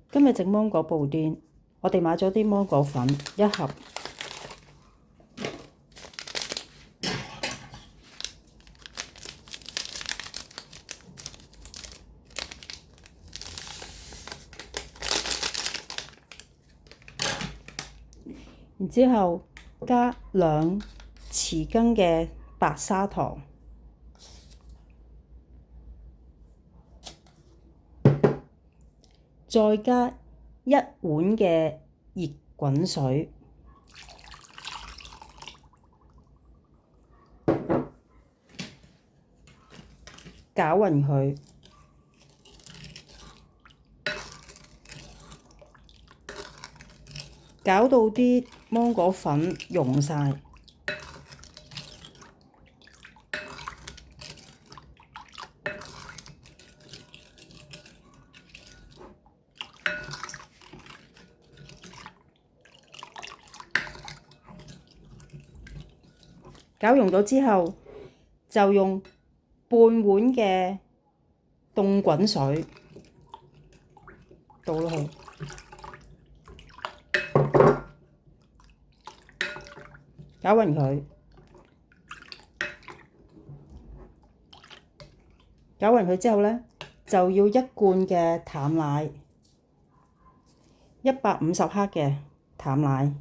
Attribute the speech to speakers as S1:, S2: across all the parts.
S1: 今日整芒果布甸，我哋買咗啲芒果粉1盒，然之後加2匙羹嘅白砂糖，再加1碗嘅熱滾水，攪勻佢，攪到啲芒果粉溶晒。攪溶咗之後，就用半碗嘅凍滾水倒落去，攪勻佢，攪勻佢之後呢，就要1罐嘅淡奶，150克嘅淡奶。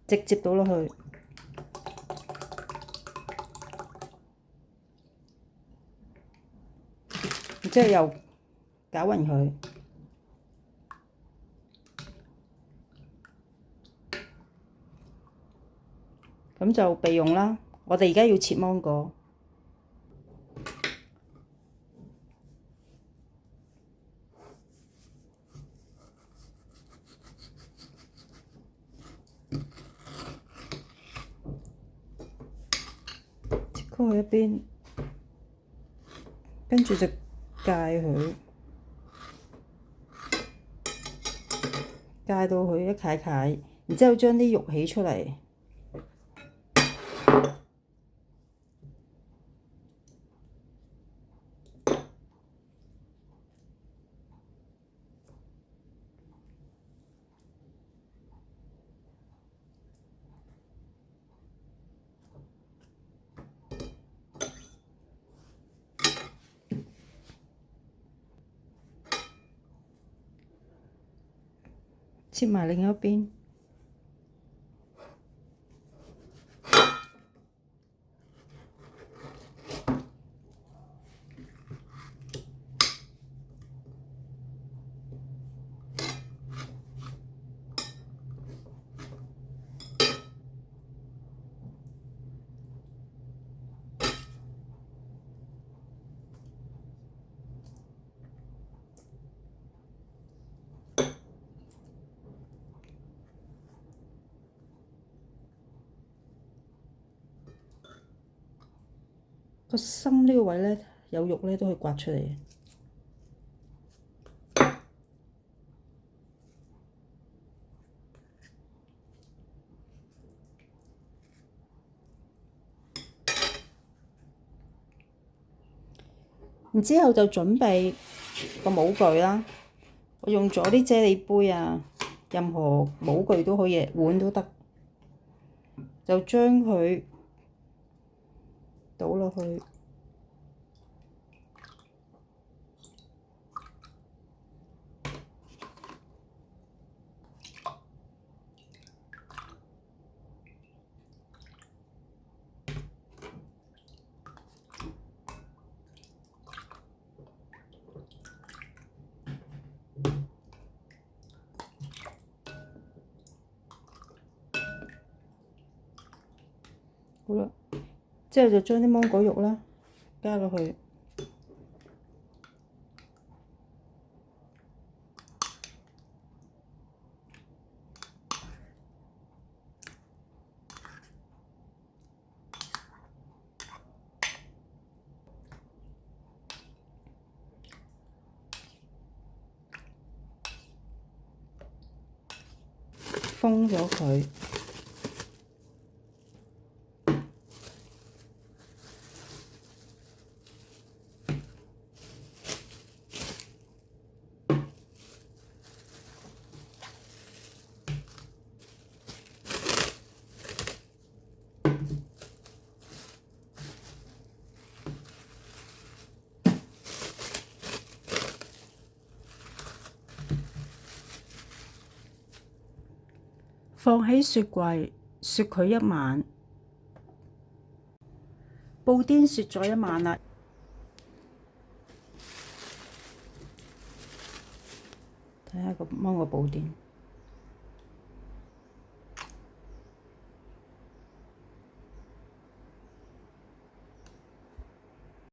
S1: 直接倒落去，然之後又攪勻佢，咁就備用啦。我哋而家要切芒果，切開去一邊，跟住就戒佢，戒到佢一塊塊，然之後將啲肉起出嚟。切埋另一邊，個心呢個位呢，有肉呢都可以刮出嚟。然之後就準備個模具啦。我用咗啲啫喱杯啊，任何模具都可以，碗都得。就將佢倒落去。好啦，之後就將啲芒果肉啦加落去，封咗佢。放喺雪櫃雪佢一晚。布甸雪咗一晚啦，睇下個芒果布甸。